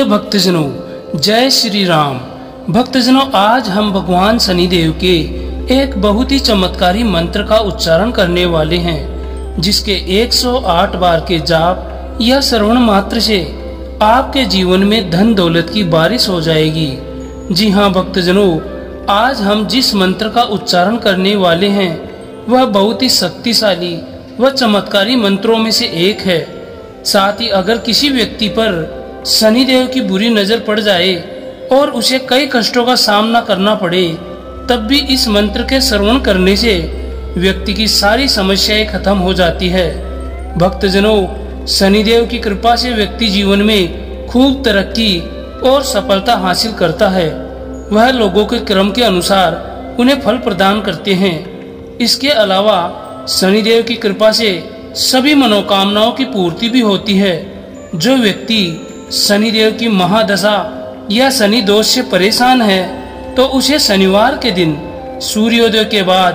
भक्तजनों, जय श्री राम। भक्तजनों, आज हम भगवान शनिदेव के एक बहुत ही चमत्कारी मंत्र का उच्चारण करने वाले हैं, जिसके 108 बार के जाप या श्रवण मात्र से आपके जीवन में धन दौलत की बारिश हो जाएगी। जी हाँ भक्तजनों, आज हम जिस मंत्र का उच्चारण करने वाले हैं वह बहुत ही शक्तिशाली व चमत्कारी मंत्रों में से एक है। साथ ही अगर किसी व्यक्ति पर शनिदेव की बुरी नजर पड़ जाए और उसे कई कष्टों का सामना करना पड़े, तब भी इस मंत्र के श्रवण करने से व्यक्ति की सारी समस्याएं खत्म हो जाती है। भक्तजनों, शनिदेव की कृपा से व्यक्ति जीवन में खूब तरक्की और सफलता हासिल करता है। वह लोगों के क्रम के अनुसार उन्हें फल प्रदान करते हैं। इसके अलावा शनिदेव की कृपा से सभी मनोकामनाओं की पूर्ति भी होती है। जो व्यक्ति शनिदेव की महादशा या शनि दोष से परेशान है, तो उसे शनिवार के दिन सूर्योदय के बाद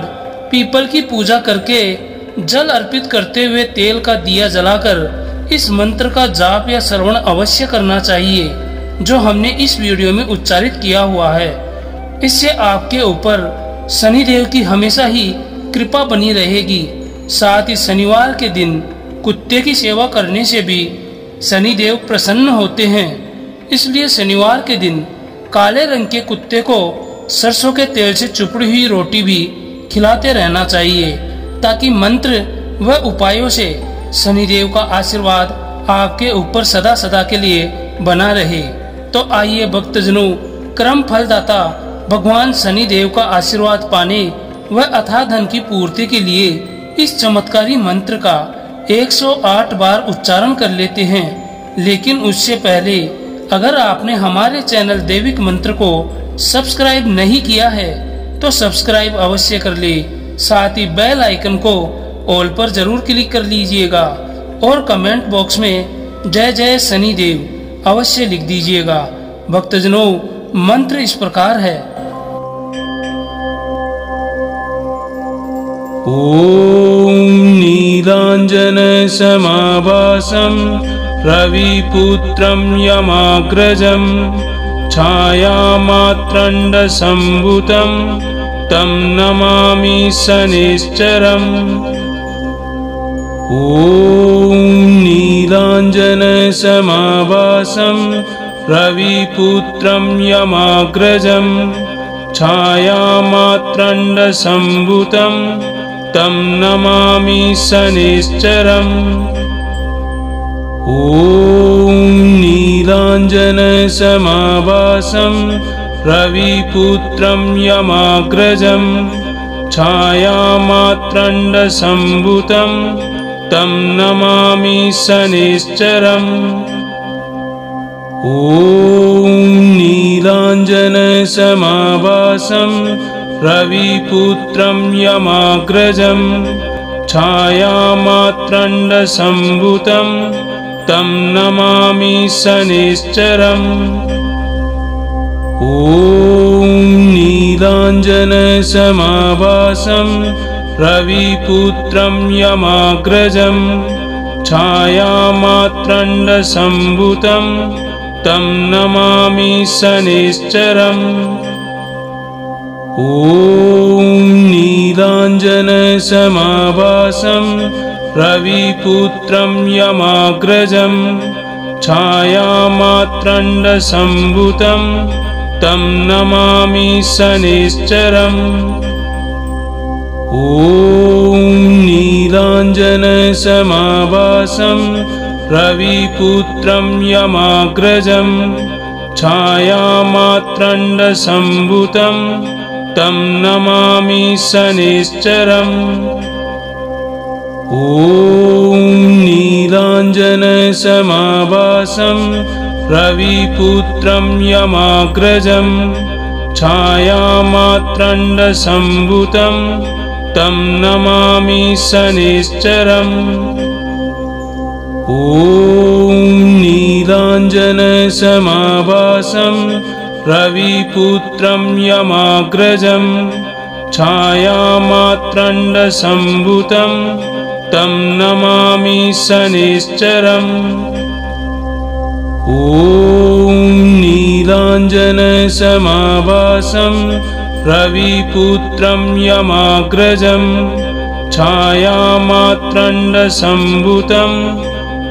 पीपल की पूजा करके जल अर्पित करते हुए तेल का दिया जलाकर इस मंत्र का जाप या श्रवण अवश्य करना चाहिए, जो हमने इस वीडियो में उच्चारित किया हुआ है। इससे आपके ऊपर शनिदेव की हमेशा ही कृपा बनी रहेगी। साथ ही शनिवार के दिन कुत्ते की सेवा करने से भी शनिदेव प्रसन्न होते हैं। इसलिए शनिवार के दिन काले रंग के कुत्ते को सरसों के तेल से चुपड़ी हुई रोटी भी खिलाते रहना चाहिए, ताकि मंत्र व उपायों से शनिदेव का आशीर्वाद आपके ऊपर सदा सदा के लिए बना रहे। तो आइए भक्तजनों, क्रम फलदाता भगवान शनिदेव का आशीर्वाद पाने व अथाह धन की पूर्ति के लिए इस चमत्कारी मंत्र का 108 बार उच्चारण कर लेते हैं। लेकिन उससे पहले अगर आपने हमारे चैनल दैविक मंत्र को सब्सक्राइब नहीं किया है, तो सब्सक्राइब अवश्य कर ले। साथ ही बेल आइकन को ऑल पर जरूर क्लिक कर लीजिएगा और कमेंट बॉक्स में जय जय शनिदेव अवश्य लिख दीजिएगा। भक्तजनों, मंत्र इस प्रकार है। ॐ नीलाञ्जन समाभासं रविपुत्रं यमाग्रजं छायामात्रण्ड सम्भुतं तं नमामि शनिश्चरम्। ॐ नीलाञ्जन समाभासं रविपुत्रं यमाग्रजं छायामात्रण्ड सम्भुतं तं नमामि शनिश्चरम्। ॐ नीलाञ्जन समाभासं रविपुत्रं यमाग्रजं छायामात्रण्ड सम्भुतं तं नमामि शनिश्चरम्। ॐ नीलाञ्जन समाभासं रविपुत्रं यमाग्रजं छायामात्रण्ड सम्भुतं तं नमामि शनिश्चरम्। ॐ नीलाञ्जन समाभासं रविपुत्रं यमाग्रजं छायामात्रण्ड सम्भुतं तं नमामि शनिश्चरम्। ॐ नीलाञ्जन समाभासं रविपुत्रं यमाग्रजं छायामात्रण्ड सम्भुतं तं नमामि शनिश्चरम्। ॐ नीलाञ्जन समाभासं रविपुत्रं यमाग्रजं छायामात्रण्ड सम्भुतं तं नमामि शनिश्चरम्। ॐ नीलाञ्जन समाभासं रविपुत्रं यमाग्रजं छायामात्रण्ड सम्भुतं तं नमामि शनिश्चरम्। ॐ नीलाञ्जन समाभासं रविपुत्रं यमाग्रजं छायामात्रण्ड सम्भुतं तं नमामि शनिश्चरम्। ॐ नीलाञ्जनसमाभासं रविपुत्रं यमाग्रजं छायामात्रण्डसम्भूतं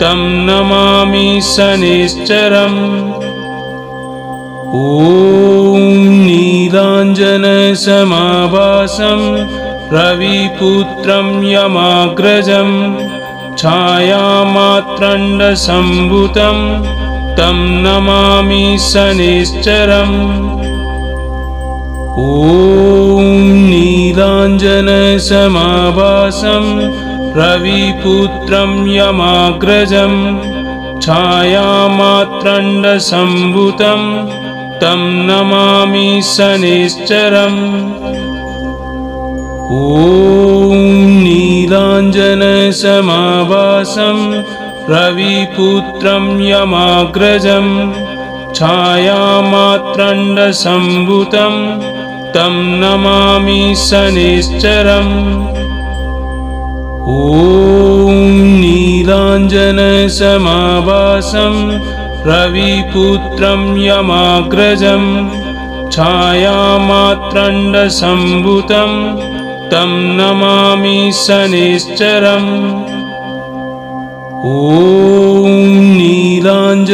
तं नमामि शनिश्चरम्। ॐ नीलाञ्जनसमाभासं रविपुत्रं यमाग्रजं छायामात्रण्डसम्भूतं तं नमामि शनिश्चरम्। ॐ नीलाञ्जनसमाभासं रविपुत्रं यमाग्रजं छायामात्रण्डसम्भूतं तं नमामि शनिश्चरम्। ॐ नीलाञ्जनसमाभासं रविपुत्रं यमाग्रजं छायामात्रण्डसम्भूतं तं नमामि शनिश्चरम्। ॐ नीलाञ्जनसमाभासं रविपुत्रं यमाग्रजं छायामात्रण्डसम्भूतं तं नमामि शनिश्चरम्। ॐ नीलाञ्जनसमाभासं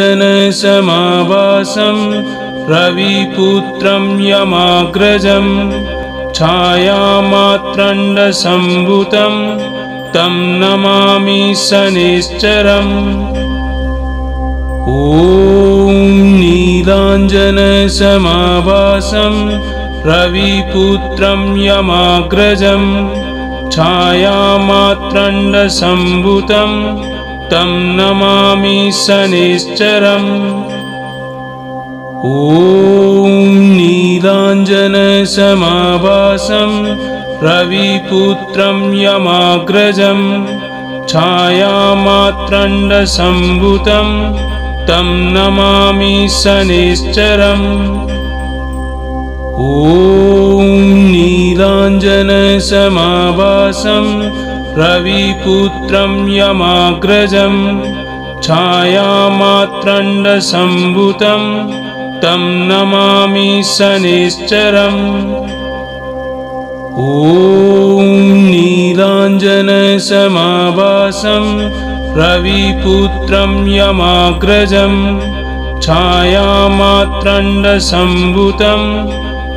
रविपुत्रं यमाग्रजं छायामात्रण्डसम्भूतं तं नमामि शनिश्चरम्। ॐ नीलाञ्जनसमाभासं रविपुत्रं यमाग्रजं छायामात्रण्डसम्भूतं तं नमामि शनिश्चरम्। ॐ नीलाञ्जनसमाभासं रविपुत्रं यमाग्रजं छायामात्रण्डसम्भूतं तं नमामि शनिश्चरम्। ॐ नीलाञ्जनसमाभासं रविपुत्रं यमाग्रजं छायामात्रण्डसम्भूतं तं नमामि शनिश्चरम्। ॐ नीलाञ्जनसमाभासं रविपुत्रं यमाग्रजं छायामात्रण्डसम्भूतं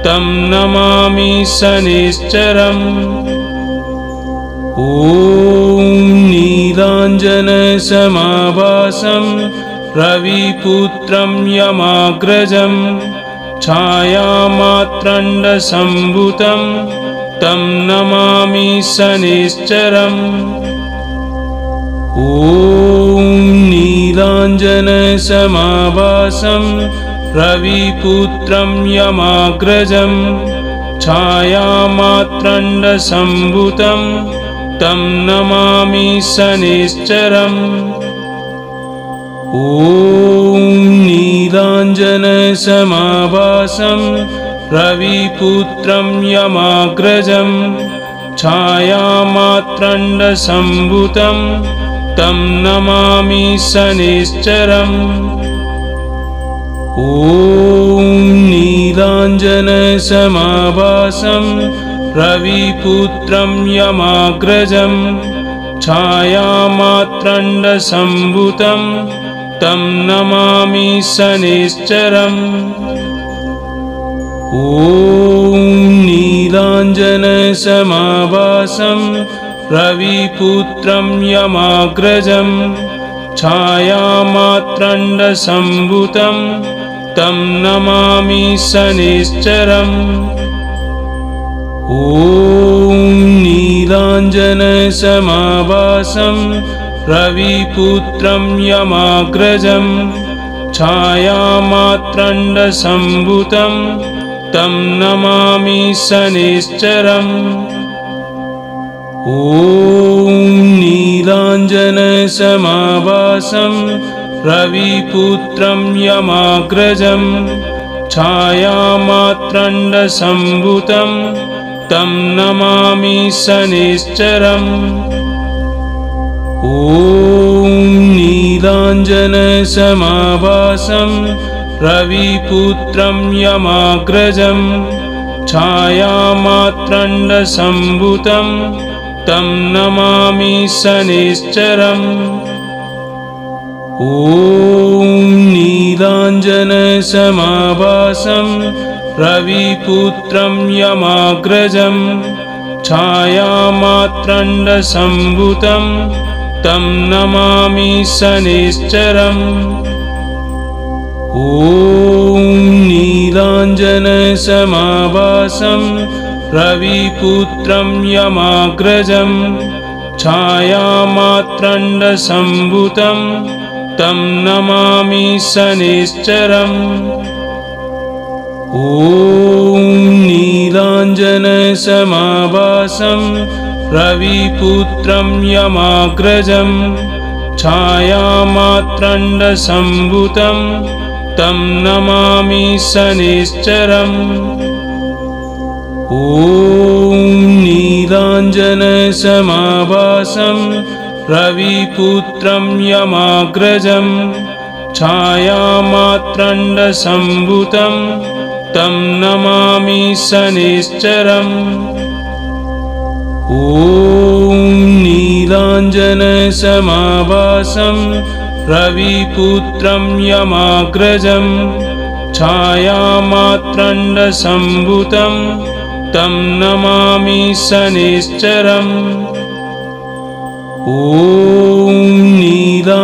तं नमामि शनिश्चरम्। ॐ नीलाञ्जनसमाभासं रविपुत्रं यमाग्रजं छायामात्रण्डसम्भूतं तं नमामि शनिश्चरम्। ॐ नीलाञ्जनसमाभासं रविपुत्रं यमाग्रजं छायामात्रण्डसम्भूतं तं नमामि शनिश्चरम्। ॐ नीलाञ्जनसमाभासं रविपुत्रं यमाग्रजं छायामात्रण्डसम्भूतं तं नमामि शनिश्चरम्। ॐ नीलाञ्जनसमाभासं रविपुत्रं यमाग्रजं छायामात्रण्डसम्भूतं तं नमामि शनिश्चरम्। ॐ नीलाञ्जनसमाभासं रविपुत्रं यमाग्रजं छायामात्रण्डसम्भूतं तं नमामि शनिश्चरम्। ॐ नीलाञ्जनसमाभासं रविपुत्रं यमाग्रजं छायामात्रण्डसम्भूतं तं नमामि शनिश्चरम्। ॐ नीलाञ्जनसमाभासं रविपुत्रं यमाग्रजं छायामात्रण्डसम्भूतं तं नमामि शनिश्चरम्। ॐ नीलाञ्जनसमाभासं रविपुत्रं यमाग्रजं छायामात्रण्डसम्भूतं तं नमामि शनिश्चरम्। ॐ नीलाञ्जनसमाभासं रविपुत्रं यमाग्रजं छायामात्रण्डसम्भूतं तं नमामि शनिश्चरम्। ॐ नीलाञ्जनसमाभासं रविपुत्रं यमाग्रजं छायामात्रण्डसम्भूतं तं नमामि शनिश्चरम्। ॐ नीलाञ्जनसमाभासं रविपुत्रं यमाग्रजं छायामात्रण्डसम्भूतं तं नमामि शनिश्चरम्। ॐ नीलाञ्जनसमाभासं रविपुत्रं यमाग्रजं छायामात्रण्डसम्भूतं तं नमामि शनिश्चरम्। ॐ नीलाञ्जनसमाभासं रविपुत्रं यमाग्रजं छायामात्रण्डसम्भूतं तं नमामि शनिश्चरम्। ॐ नीलाञ्जनसमाभासं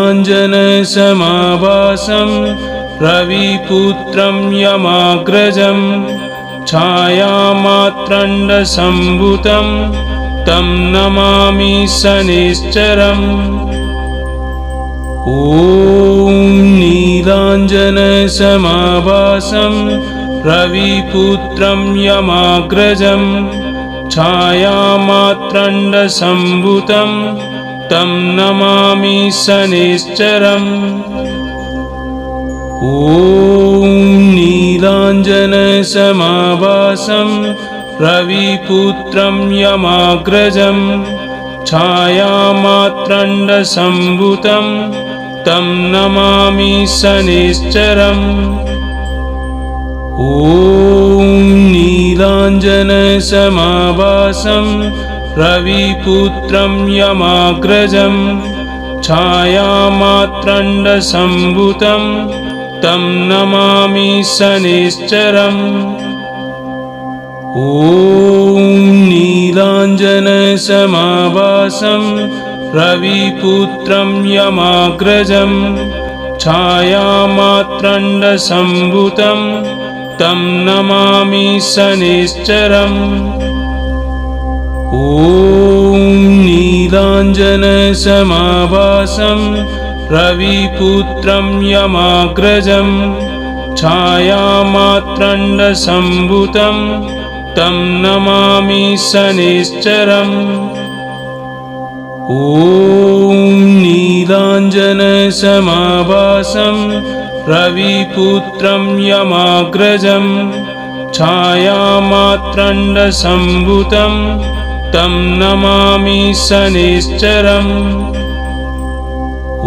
रविपुत्रं यमाग्रजं छायामात्रण्डसम्भूतं तं नमामि शनिश्चरम्। ॐ नीलाञ्जनसमाभासं रविपुत्रं यमाग्रजं छायामात्रण्डसम्भूतं तं नमामि शनिश्चरम्। ॐ नीलाञ्जनसमाभासं रविपुत्रं यमाग्रजं छायामात्रण्डसम्भूतं तं नमामि शनिश्चरम्। ॐ नीलाञ्जनसमाभासं रविपुत्रं यमाग्रजं छायामात्रण्डसम्भूतं तं नमामि शनिश्चरम्। ॐ नीलाञ्जनसमाभासं रविपुत्रं यमाग्रजं छायामात्रण्डसम्भूतं तं नमामि शनिश्चरम्। ॐ नीलाञ्जनसमाभासं रविपुत्रं यमाग्रजं छायामात्रण्डसम्भूतं तं नमामि शनिश्चरम्। ॐ नीलाञ्जनसमाभासं रविपुत्रं यमाग्रजं छायामात्रण्डसम्भूतं तं नमामि शनिश्चरम्।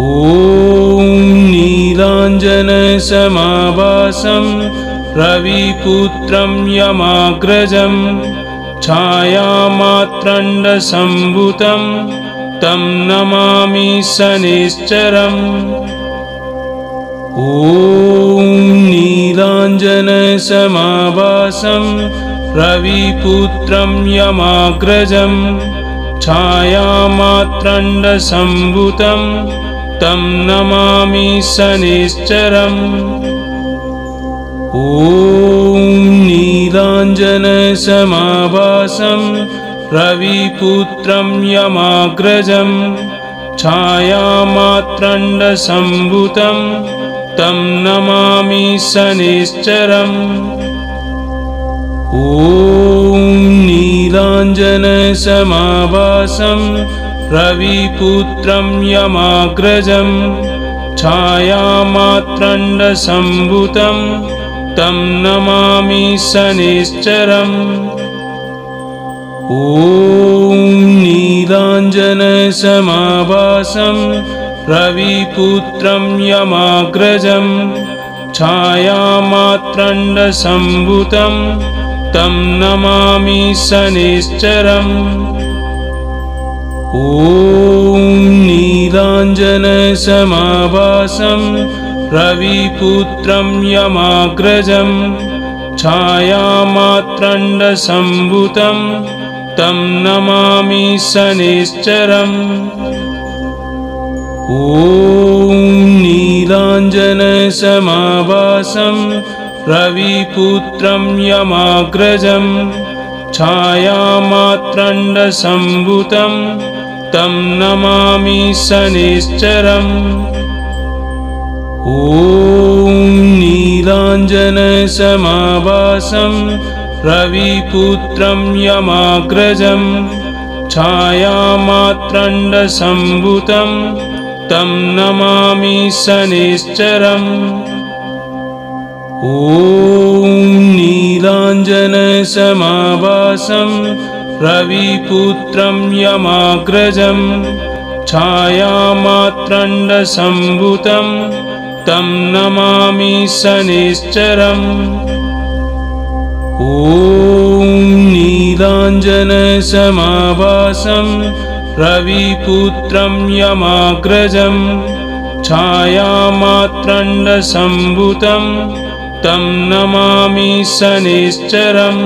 ॐ नीलाञ्जनसमाभासं रविपुत्रं यमाग्रजं छायामात्रण्डसम्भूतं तं नमामि शनिश्चरम्। ॐ नीलाञ्जनसमाभासं रविपुत्रं यमाग्रजं छायामात्रण्डसम्भूतं तं नमामि शनिश्चरम्। ॐ नीलाञ्जनसमाभासं रविपुत्रं यमाग्रजं छायामात्रण्डसम्भूतं तं नमामि शनिश्चरम्। ॐ नीलाञ्जनसमाभासं रविपुत्रं यमाग्रजं छायामात्रण्डसम्भूतं तं नमामि शनिश्चरम्। ॐ नीलाञ्जनसमाभासं रविपुत्रं यमाग्रजं छायामात्रण्डसम्भूतं तं नमामि शनैश्चरम्। ॐ नीलाञ्जनसमाभासं रविपुत्रं यमाग्रजं छायामात्रण्डसम्भूतं तं नमामि शनैश्चरम्। ॐ नीलाञ्जनसमाभासं रविपुत्रं यमाग्रजं छायामात्रण्डसम्भूतं तं नमामि शनैश्चरम्। ॐ नीलाञ्जनसमाभासं रविपुत्रं यमाग्रजं छायामात्रण्डसम्भूतं तं नमामि शनैश्चरम्। ॐ नीलाञ्जनसमाभासं रविपुत्रं यमाग्रजं छायामात्रण्डसम्भूतं तं नमामि शनैश्चरम्। ॐ नीलाञ्जनसमाभासं रविपुत्रं यमाग्रजं छायामात्रण्डसम्भूतं तं नमामि शनैश्चरम्।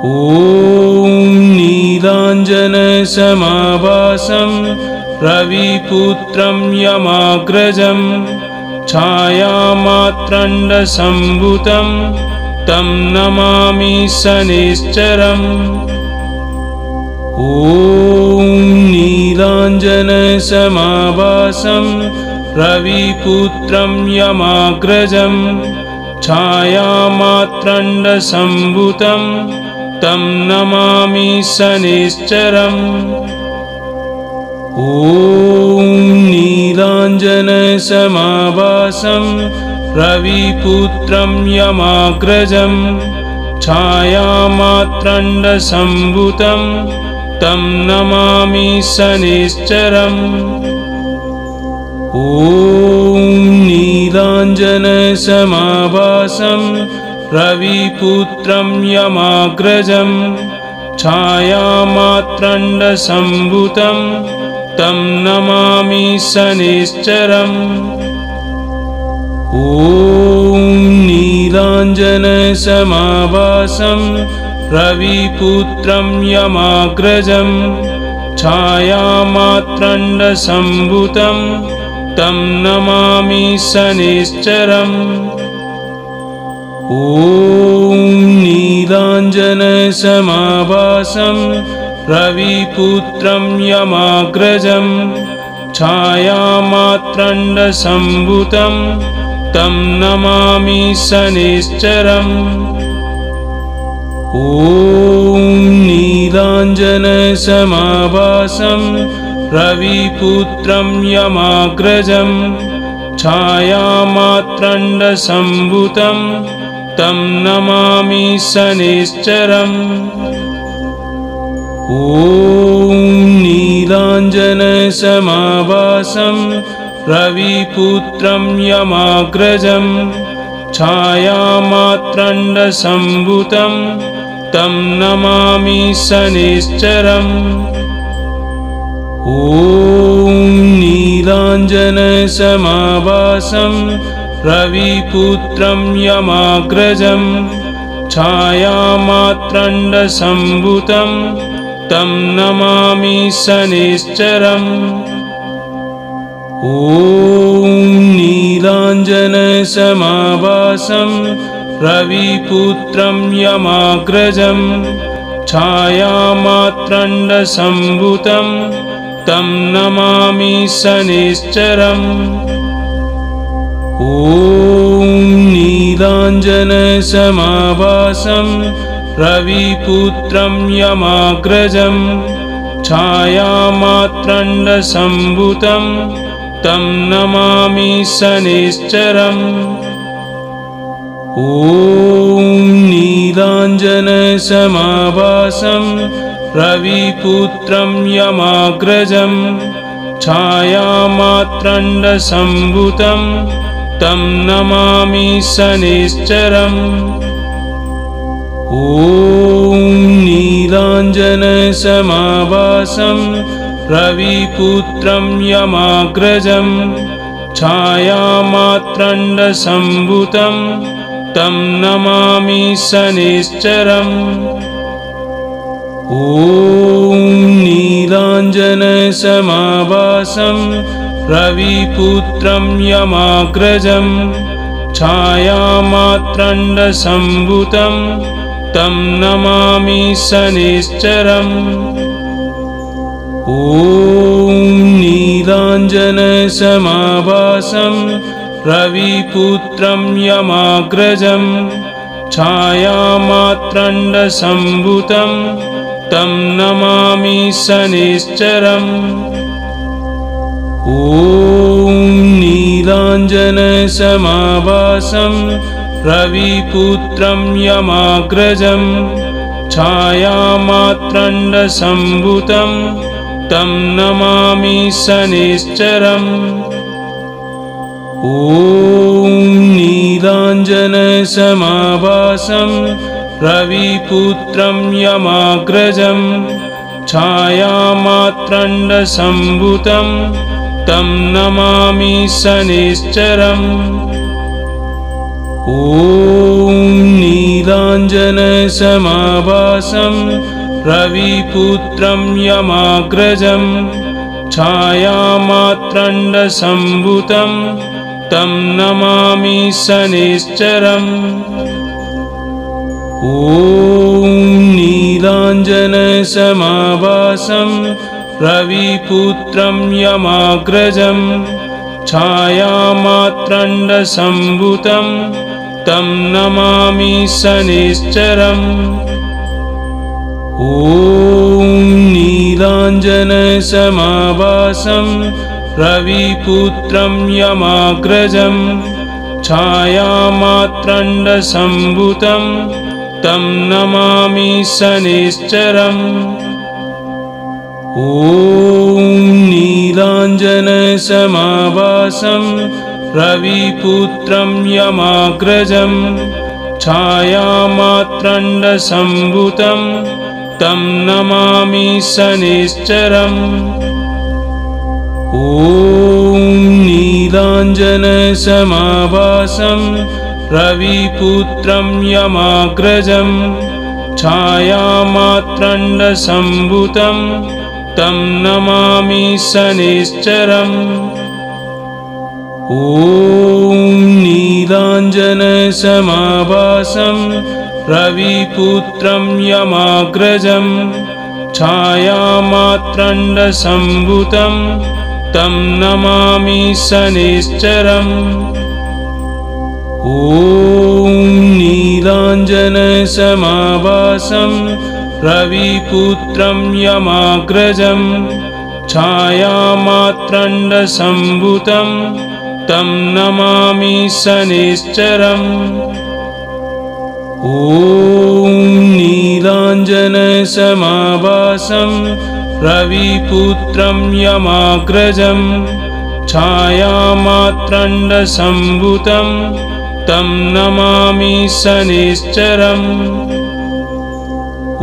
ॐ नीलाञ्जनसमाभासं रविपुत्रं यमाग्रजं छायामात्रण्डसम्भूतं तं नमामि शनैश्चरम्। ॐ नीलाञ्जनसमाभासं रविपुत्रं यमाग्रजं छायामात्रण्डसम्भूतं तं नमामि शनैश्चरम्। ॐ नीलाञ्जनसमाभासं रविपुत्रं यमाग्रजं छायामात्रण्डसम्भूतं तं नमामि शनैश्चरम्। ॐ नीलाञ्जनसमाभासं रविपुत्रं यमाग्रजं छायामात्रण्डसम्भूतं तं नमामि शनैश्चरम्। ॐ नीलाञ्जनसमाभासं रविपुत्रं यमाग्रजं छायामात्रण्डसम्भूतं तं नमामि शनैश्चरम्। ॐ नीलाञ्जनसमाभासं रविपुत्रं यमाग्रजं छायामात्रण्डसम्भूतं तं नमामि शनैश्चरम्। ॐ नीलाञ्जनसमाभासं रविपुत्रं यमाग्रजं छायामात्रण्डसम्भूतं तं नमामि शनैश्चरम्। ॐ नीलाञ्जनसमाभासं रविपुत्रं यमाग्रजं छायामात्रण्डसम्भूतं तं नमामि शनैश्चरम्। ॐ नीलाञ्जनसमाभासं रविपुत्रं यमाग्रजं छायामात्रण्डसम्भूतं तं नमामि शनैश्चरम्। ॐ नीलाञ्जनसमाभासं रविपुत्रं यमाग्रजं छायामात्रण्डसम्भूतं तं नमामि शनैश्चरम्। ॐ नीलाञ्जनसमाभासं रविपुत्रं यमाग्रजं छायामात्रण्डसम्भूतं तं नमामि शनैश्चरम्। ॐ नीलाञ्जनसमाभासं रविपुत्रं यमाग्रजं छायामात्रण्डसम्भूतं तं नमामि शनिश्चरम्। ॐ नीलाञ्जनसमाभासं रविपुत्रं यमाग्रजं छायामात्रण्डसम्भूतं तं नमामि शनिश्चरम्। ॐ नीलाञ्जनसमाभासं रविपुत्रं यमाग्रजं छायामात्रण्डसम्भूतं तं नमामि शनिश्चरम्। ॐ नीलाञ्जनसमाभासं रविपुत्रं यमाग्रजं छायामात्रण्डसम्भूतं तं नमामि शनिश्चरम्। ॐ नीलाञ्जनसमाभासं रविपुत्रं यमाग्रजं छायामात्रण्डसम्भूतं तं नमामि शनिश्चरम्। ॐ नीलाञ्जनसमाभासं रविपुत्रं यमाग्रजं छायामात्रण्डसम्भूतं तं नमामि शनिश्चरम्। ॐ नीलाञ्जनसमाभासं रविपुत्रं यमाग्रजं छायामात्रण्डसम्भूतं तं नमामि शनिश्चरम्। ॐ नीलाञ्जनसमाभासं रविपुत्रं यमाग्रजं छायामात्रण्डसम्भूतं तं नमामि शनिश्चरम्। ॐ नीलाञ्जनसमाभासं रविपुत्रं यमाग्रजं छायामात्रण्डसम्भूतं तं नमामि शनिश्चरम्। ॐ नीलाञ्जनसमाभासं रविपुत्रं यमाग्रजं छायामात्रण्डसम्भूतं तं नमामि शनिश्चरम्। ॐ नीलाञ्जनसमाभासं रविपुत्रं यमाग्रजं छायामात्रण्डसम्भूतं तं नमामि शनिश्चरम्। ॐ नीलाञ्जनसमाभासं रविपुत्रं यमाग्रजं छायामात्रण्डसम्भूतं तं नमामि शनिश्चरम्। ॐ नीलाञ्जनसमाभासं रविपुत्रं यमाग्रजं छायामात्रण्डसम्भूतं तं नमामि शनिश्चरम्। ॐ नीलाञ्जनसमाभासं रविपुत्रं यमाग्रजं छायामात्रण्डसम्भूतं तं नमामि शनिश्चरम्। ॐ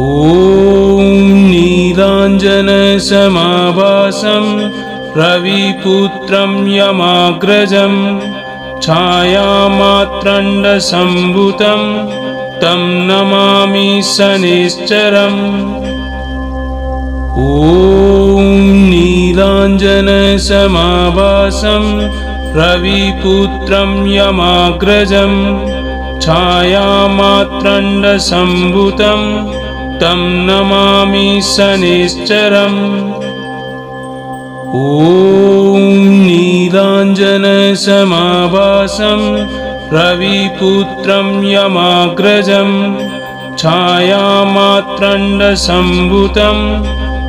नीलाञ्जनसमाभासं रविपुत्रं यमाग्रजं छायामात्रण्डसम्भूतं तं नमामि शनिश्चरम्। ॐ नीलाञ्जनसमाभासं रविपुत्रं यमाग्रजं छायामात्रण्डसम्भूतं तं नमामि शनिश्चरम्। ॐ नीलाञ्जनसमाभासं रविपुत्रं यमाग्रजं छायामात्रण्डसम्भूतं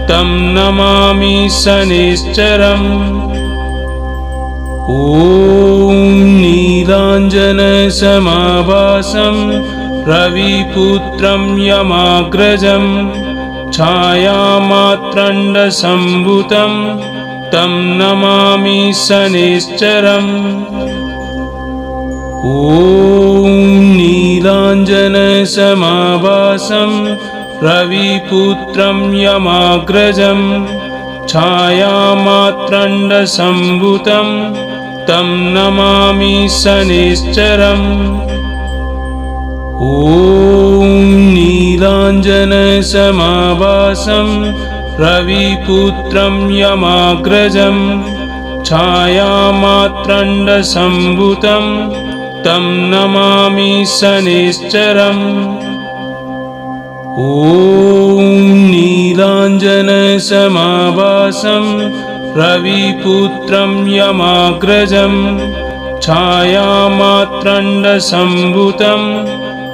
तं नमामि शनिश्चरम्। ॐ नीलाञ्जनसमाभासं रविपुत्रं यमाग्रजं छायामात्रण्डसम्भूतं तं नमामि शनिश्चरम्। ॐ ॐ नीलाञ्जनसमाभासं रविपुत्रं यमाग्रजं छायामात्रण्डसम्भूतं तं नमामि शनिश्चरम्। ॐ नीलाञ्जनसमाभासं रविपुत्रं यमाग्रजं छायामात्रण्डसम्भूतं तं नमामि शनिश्चरम्। ॐ नीलाञ्जनसमाभासं रविपुत्रं यमाग्रजं छायामात्रण्डसम्भूतं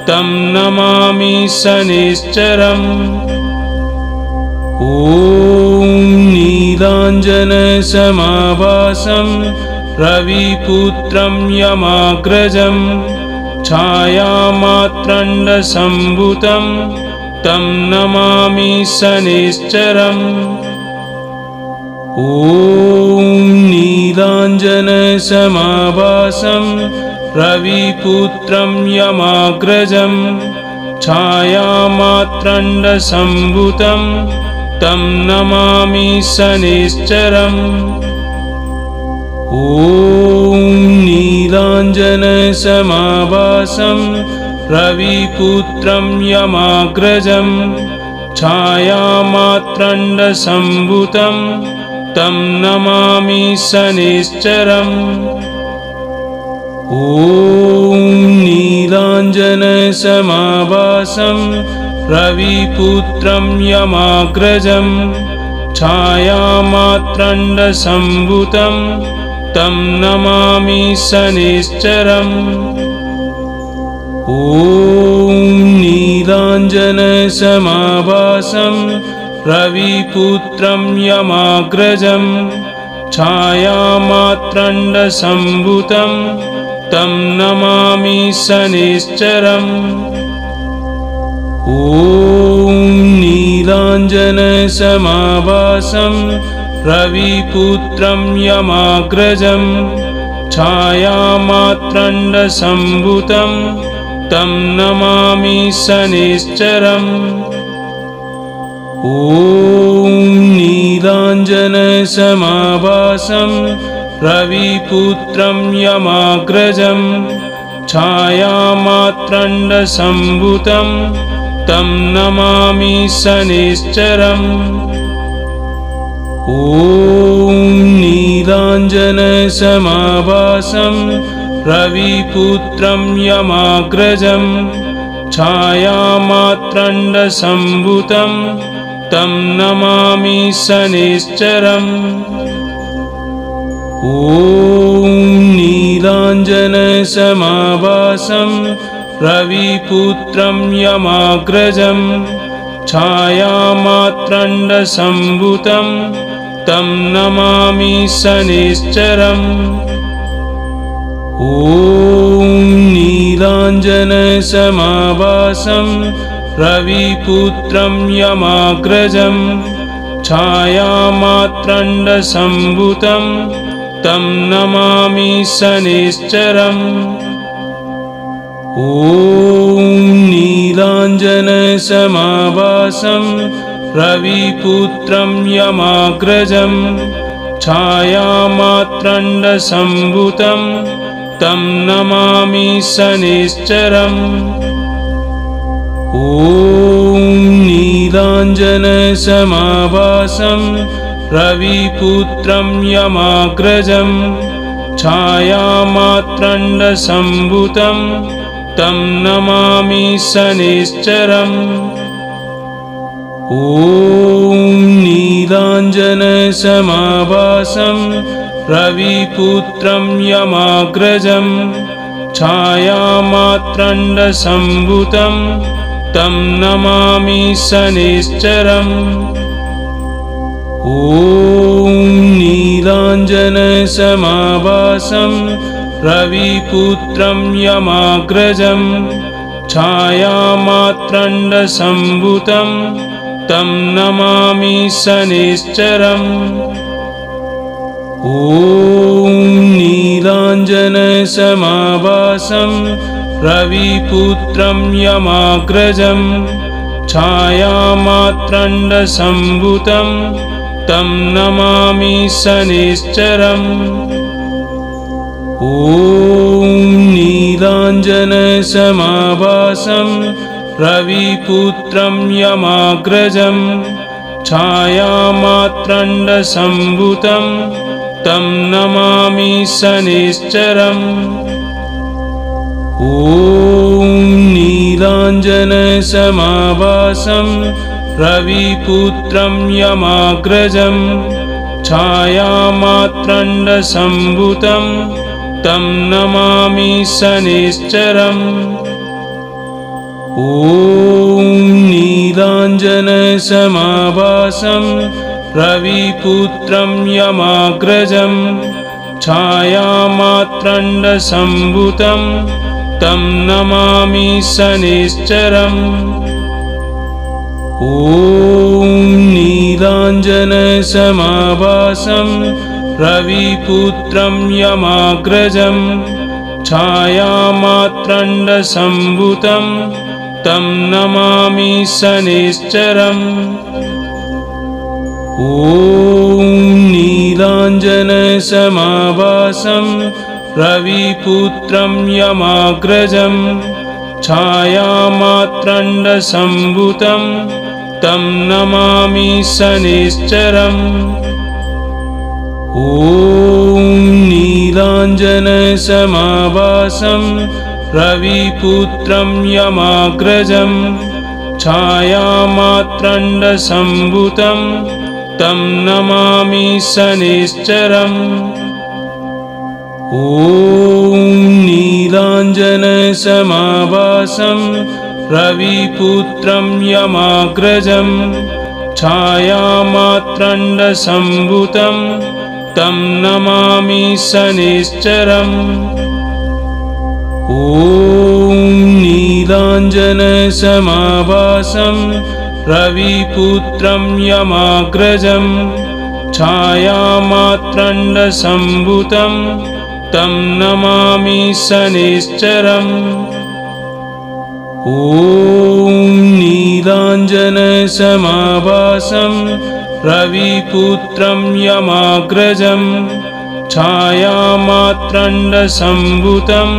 तं नमामि शनिश्चरम्। ॐ नीलाञ्जनसमाभासं रविपुत्रं यमाग्रजं छायामात्रण्डसम्भूतं तं नमामि शनिश्चरम्। ॐ नीलाञ्जनसमाभासं रविपुत्रं यमाग्रजं छायामात्रण्डसम्भूतं तं नमामि शनिश्चरम्। ॐ नीलाञ्जनसमाभासं रविपुत्रं यमाग्रजं छायामात्रण्डसम्भूतं तं नमामि शनिश्चरम्। ॐ नीलाञ्जनसमाभासं रविपुत्रं यमाग्रजं छायामात्रण्डसम्भूतं तं नमामि शनिश्चरम्। ॐ नीलाञ्जनसमाभासं रविपुत्रं यमाग्रजं छायामात्रण्डसम्भूतं तं नमामि शनिश्चरम्। ॐ नीलाञ्जनसमाभासं रविपुत्रं यमाग्रजं छायामात्रण्डसम्भूतं तं नमामि शनिश्चरम्। ॐ नीलाञ्जनसमाभासं रविपुत्रं यमाग्रजं छायामात्रण्डसम्भूतं तं नमामि शनिश्चरम्। ॐ नीलाञ्जनसमाभासं रविपुत्रं यमाग्रजं छायामात्रण्डसम्भूतं तं नमामि शनिश्चरम्। ॐ नीलाञ्जनसमाभासं रविपुत्रं यमाग्रजं छायामात्रण्डसम्भूतं तं नमामि शनिश्चरम्। ॐ नीलाञ्जनसमाभासं रविपुत्रं यमाग्रजं छायामात्रण्डसम्भूतं तं नमामि शनिश्चरम्। ॐ नीलाञ्जनसमाभासं रविपुत्रं यमाग्रजं छायामात्रण्डसम्भूतं तं नमामि शनिश्चरम्। ॐ नीलाञ्जनसमाभासं रविपुत्रं यमाग्रजं छायामात्रण्डसम्भूतं तं नमामि शनिश्चरम्। ॐ नीलाञ्जनसमाभासं रविपुत्रं यमाग्रजं छायामात्रण्डसम्भूतं तं नमामि शनिश्चरम्। ॐ नीलाञ्जनसमाभासं रविपुत्रं यमाग्रजं छायामात्रण्डसम्भूतं तं नमामि शनिश्चरम्। ॐ ॐ नीलाञ्जनसमाभासं रविपुत्रं यमाग्रजं छायामात्रण्डसम्भूतं तं नमामि शनैश्चरम्। ॐ नीलाञ्जनसमाभासं रविपुत्रं यमाग्रजं छायामात्रण्डसम्भूतं तं नमामि शनैश्चरम्। ॐ नीलाञ्जनसमाभासं रविपुत्रं यमाग्रजं छायामात्रण्डसम्भूतं तं नमामि शनैश्चरम्। ॐ नीलाञ्जनसमाभासं रविपुत्रं यमाग्रजं छायामात्रण्डसम्भूतं तं नमामि शनैश्चरम्। ॐ नीलाञ्जनसमाभासं रविपुत्रं यमाग्रजं छायामात्रण्डसम्भूतं तं नमामि शनैश्चरम्। ॐ नीलाञ्जनसमाभासं रविपुत्रं यमाग्रजं छायामात्रण्डसम्भूतं तं नमामि शनैश्चरम्। ॐ नीलाञ्जनसमाभासं रविपुत्रं यमाग्रजं छायामात्रण्डसम्भूतं तं नमामि शनैश्चरम्। ॐ नीलाञ्जनसमाभासं रविपुत्रं यमाग्रजं छायामात्रण्डसम्भूतं तं नमामि शनैश्चरम्। ॐ नीलाञ्जनसमाभासं रविपुत्रं यमाग्रजं छायामात्रण्डसम्भूतं तं नमामि शनैश्चरम्। ॐ नीलाञ्जनसमाभासं रविपुत्रं यमाग्रजं छायामात्रण्डसम्भूतं तं नमामि शनैश्चरम्। ॐ नीलाञ्जनसमाभासं रविपुत्रं यमाग्रजं छायामात्रण्डसम्भूतं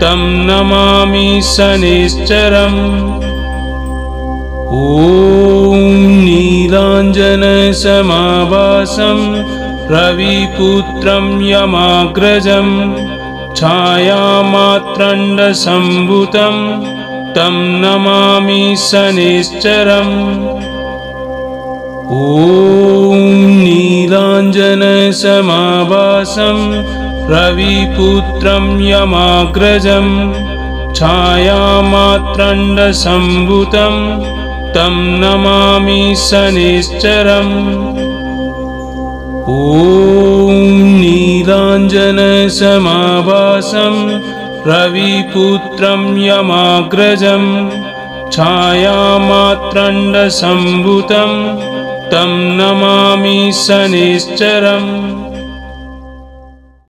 तं नमामि शनैश्चरम्। ॐ नीलाञ्जनसमाभासं रविपुत्रं यमाग्रजं छायामात्रण्डसम्भूतं तं नमामि शनैश्चरम्। ॐ नीलाञ्जनसमाभासं रविपुत्रं यमाग्रजं छायामात्रण्डसम्भूतं तं नमामि शनैश्चरम्। ॐ नीलाञ्जनसमाभासं रविपुत्रं यमाग्रजं छायामात्रण्डसम्भूतं तं नमामि शनैश्चरम्।